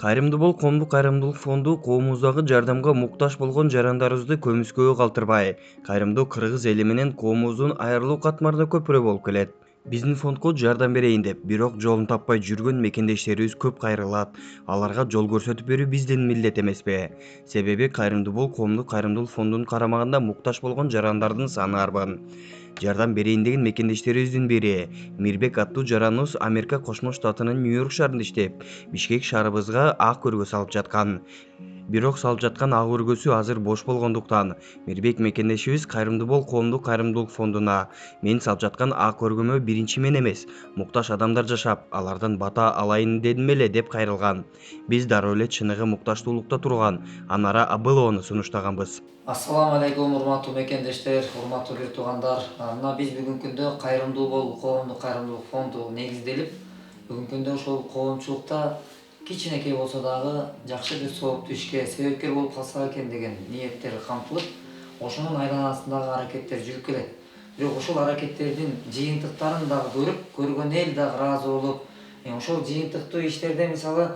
Кайрымдуу бол коомдук кайрымдуулук фонду коомубуздагы жардамга муктаж болгон жарандарыбызды көмүскөгө калтырбай, кайрымдуу кыргыз эли менен коомубуздун айрылуу катмарда көпүрө болуп келет. Биздин фондго жардам берейин деп, бирок жолун таппай жүргөн мекендештерибиз көп кайрылат. Аларга жол көрсөтүп берүү биздин милдет эмеспи? Себеби Кайрымдуу бол коомдук кайрымдуулук фондунун карамагында муктаж болгон жарандардын саны арбын. Жардам берейин деген мекендештерибиздин бири Мирбек аттуу жараныбыз Америка Кошмо Штатынын Нью-Йорк шаарында иштеп, Бишкек шаарыбызга ак көргө салып жаткан. Бирок салып жаткан ак өргөсү азыр бош болгондуктан Мирбек мекендешибиз Кайрымдуу бол коомдук кайрымдуулук фондуна "Мен салып жаткан ак өргөмө биринчи мен эмес, муктаж адамдар жашап, алардан бата алайын дедим эле" деп кайрылган. Биз дароо эле чыныгы муктаждуулукта турган Анара Абылованы сунуштаганбыз. Ассаламу алейкум, урматтуу мекендештер, урматтуу бир туугандар. Мына биз бүгүнкү күндө Кайрымдуу бол коомдук кайрымдуулук фонду негизделип, бүгүнкү күндө ошол коомчулукта кичинекей болсо дагы жакшы бир сооптуу ишке себепкер болуп калса экен деген ниеттер камтылып, ошонун айланасындагы аракеттер жүрүп келет. Бирок ошол аракеттердин жыйынтыктарын дагы көргөн эл дагы ыраазы болуп, ошол жыйынтыктуу иштерде мисалы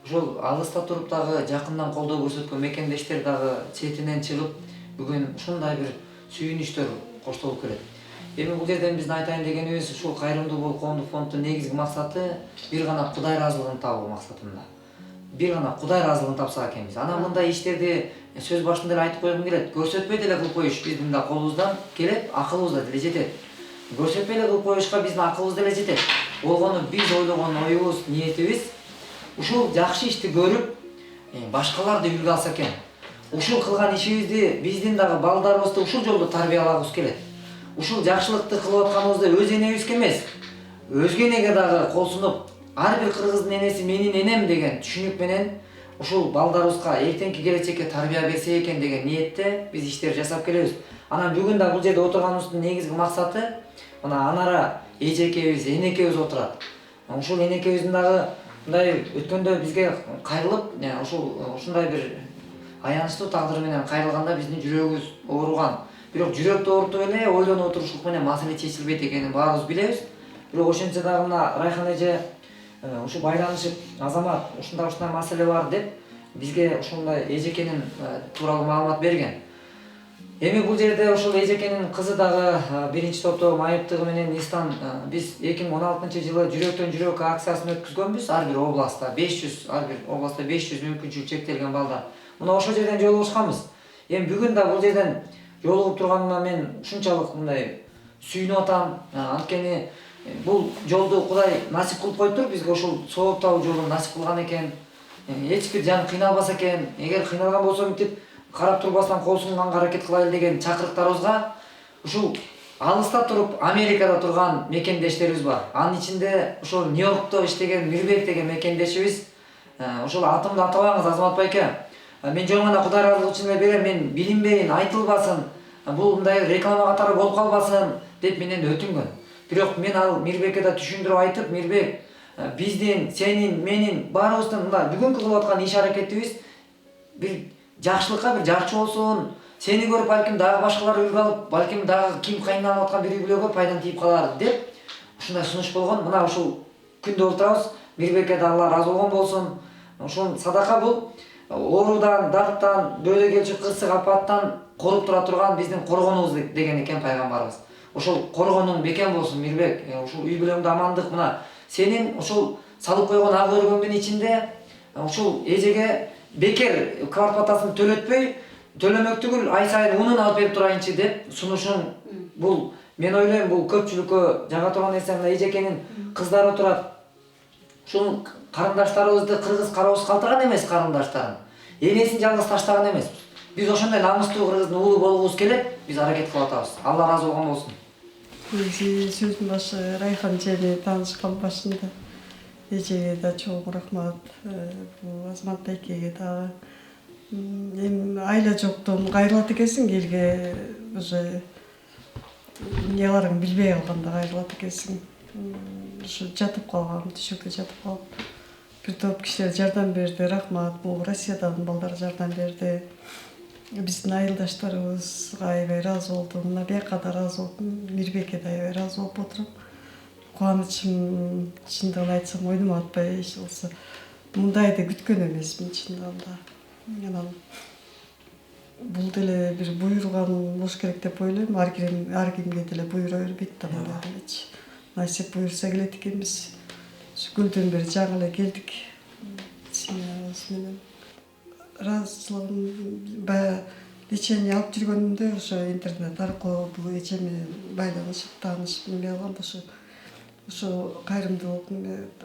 ошол алыста туруп дагы жакындан колдоо көрсөткөн мекендештер дагы четинен чыгып, бүгүн ушундай бир сүйүнүчтөр коштолуп келет. Эми бул жерден биздин айтайын дегенибиз, ушул Кайрымдуу бол коомдук фонддун негизги максаты бир гана Кудай ыраазылыгын табуу максатында. Бир гана Кудай ыраазылыгын тапсак экенбиз. Анан мындай иштерди сөз башында эле айтып койгум келет. Көрсөтпөй деле кылып коюш биздин да колубуздан келет, акылыбызда деле жетет. Көрсөтпөй эле кылып коюшка биздин акылыбыз деле жетет. Болгону биз ойлогон оюбуз, ниетибиз ушул жакшы ишти көрүп, башкалар да үлгү алса экен. Ушул кылган ишибизди биздин дагы балдарыбызды ушул жолдо тарбиялагыбыз келет. Ушул жакшылыкты кылып атканыбызды өз энебизге эмес, өзгө энеге дагы кол сунуп, ар бир кыргыздын энеси менин энем деген түшүнүк менен ушул балдарыбызга эртеңки келечекке тарбия берсе экен деген ниетте биз иштер жасап келебиз. Анан бүгүн да бул жерде отурганыбыздын негизги максаты мына Анара эжекебиз, энекебиз отурат. Ушул энекебиздин дагы мындай өткөндө бизге кайрылып, ушундай бир аянычтуу тагдыр менен кайрылганда биздин жүрөгүбүз ооруган. Бирок жүрөктү оорутуп эле ойлонуп отурушулук менен маселе чечилбейт экенин баарыбыз билебиз. Бирок ошентсе дагы мына Райхан эже ушу байланышып, азамат ушундай маселе бар деп бизге ушундай эжекенин тууралуу маалымат берген. Эми бул жерде ошол эжекенин кызы дагы биринчи топтогу майыптыгы менен Нистан биз 2016-жылы жүрөктөн жүрөккө акциясын өткүзгөнбүз. Ар бир областта 500 мүмкүнчүлүгү чектелген балдар. Мына ошол жерден жолугушканбыз. Эми бүгүн да бул жерден жолугуп турганыма мен ушунчалык мындай сүйүнүп атам. Анткени бул жолду Кудай насип кылып коюптур бизге, ушул сооптуу жолун насип кылган экен. Эч бир жан кыйналбаса экен. Эгер кыйналган болсо мынтип карап турбастан кол сунганга аракет кылайлы деген чакырыктарыбызга ушул алыста туруп Америкада турган мекендештерибиз бар. Анын ичинде ошол Нью-Йоркто иштеген Мирбек деген мекендешибиз, ошол атымды атабаңыз Азамат байке. Мен жөн гана Кудай ыраазылыгы үчүн эле берем, мен билинбейин, айтылбасын, бул мындай реклама катары болуп калбасын деп менен өтүнгөн. Бирок мен ал Мирбекке да түшүндүрүп айтып, Мирбек, биздин, сенин, менин баарыбыздын мына бүгүнкү кылып аткан иш аракетибиз бир жакшылыкка, бир жакчы болсун. Сени көрүп балким дагы башкалар үлгү алып, балким дагы ким кыйналып аткан бир үй-бүлөгө пайдан тийип калар деп ушундай сунуш болгон. Мына ушул күндө олтурабыз. Мирбекке да Алла ыраазы болгон болсун. Ушул садака бул оорудан, дарттан, бөөдө келчү кырсык апаттан коруп тура турган биздин коргонубуз деген экен пайгамбарыбыз. Ошол коргонуң бекем болсун Мирбек. Ушул үй-бүлөңдө амандык, мына сенин ушул салып койгон ак өргөңдүн ичинде ушул эжеге бекер квартплатасын төлөмөк түгүл, ай сайын унун алып берип турайынчы деп сунушун. Бул мен ойлойм, бул көпчүлүккө жага турган нерсе. Мына эжекенин кыздары турат. Ушул карындаштарыбызды кыргыз кароосуз калтырган эмес, карындаштарын энесин жалгыз таштаган эмес. Биз ошондой намыстуу кыргыздын уулу болгубуз келет, биз аракет кылып атабыз. Алла ыраазы болгон болсун. Сөздүн башы Райхан эжени таанышкан башында эжеге да чоң рахмат, бул Азамат байкеге дагы. Эми айла жоктон кайрылат экенсиң, элге уже эмнелерин билбей калганда кайрылат экенсиң. Ушу жатып калгам, түшөккө жатып калып, бир топ кишилер жардам берди, рахмат. Бул Россиядан балдар жардам берди. Биздин айылдаштарыбызга аябай ыраазы болдум. Мына бияка да ыраазы болдум. Мирбекке да аябай ыраазы болуп отурам. Кубанычым чындыгын айтсам ойдомо атпай, эч болсо мындайды күткөн эмесмин чындыгында. Анан бул деле бир буйруган болуш керек деп ойлойм. Ар кимге деле буйруа бербейт да мындай делечи. Насип буйрса келет экенбиз. Күндөн бери жаңы эле келдик. Семьябыз менен. Ыраазычылыгым баягы лечение алып жүргөнүмдө ошо интернет аркылуу бул эже менен байланышып, таанышып неме кылгам ошо кайрымдуулук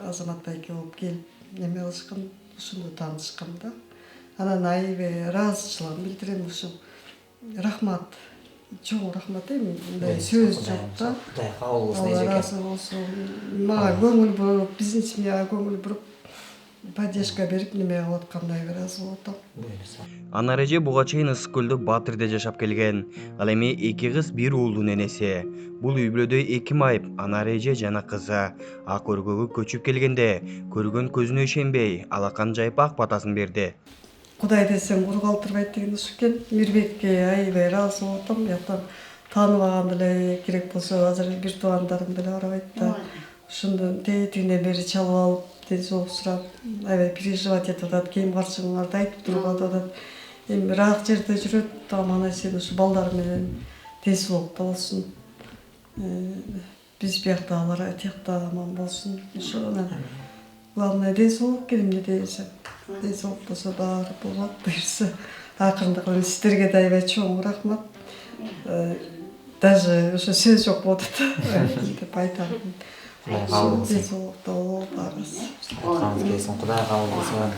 Азамат байке болуп келип неме кылышкан, ошондо таанышкам да. Анан аябай ыраазычылыгымды билдирем ушу. Рахмат. Чоң рахмат мындай сөз жок да. Кудай кабыл кылсын эжеке. Ыраазы болсун. Мага көңүл буруп, биздин семьяга көңүл буруп, поддержка берип неме кылып аткандай ыраазы болуп атам. Анар эже буга чейин Ысык көлдө Батырде жашап келген. Ал эми 2 кыз 1 уулдун энеси. Бул үй бүлөдө 2 майып, Анар эже жана кызы. Ак өргөгө көчүп келгенде көргөн көзүнө ишенбей, алакан жайып ак батасын берди. Кудай десең куру калтырбайт деген ушу экен. Мирбекке аябай ыраазы болуп атам. Жактан тааныбаган деле керек болсо азыр бир туугандарым деле барабайт да. Ошондон тетигинен бери чалып алып, ден соолук сурап, аябай переживать этип атат, кийин карчыңларды айтып туруп атат. Эми ыраак жерде жүрөт, аман эсен ушу балдары менен ден соолукта болсун. Биз биякта алар тиякта аман болсун. Ошо главное ден соолук керек эмне десем. Ден соолук болсо баары болот буюрса. Акырындыгы сиздерге да аябай чоң рахмат. Даже ошо сөз жок болуп атат деп айтам. Кудай кабыл кылсын. Ден соолукта болуп барыбыз. Айтканыңыз келсин, Кудай кабыл кылсын.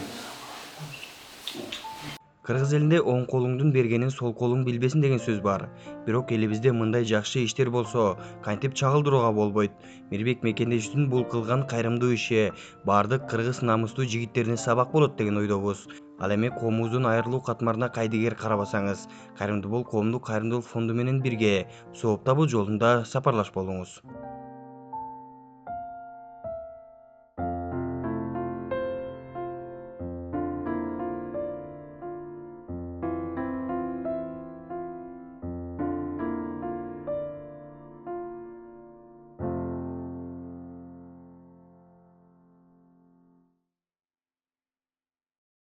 Кыргыз элинде оң колуңдун бергенин сол колуң билбесин деген сөз бар. Бирок элибизде мындай жакшы иштер болсо, кантип чагылдырууга болбойт. Мирбек Мекендештин бул кылган кайрымдуу иши бардык кыргыз намыстуу жигиттерине сабак болот деген ойдобуз. Ал эми коомубуздун айрылуу катмарына кайдыгер карабасаңыз, Кайрымдуу бол коомдук кайрымдуулук фонду менен бирге сооп табуу жолунда сапарлаш болуңуз.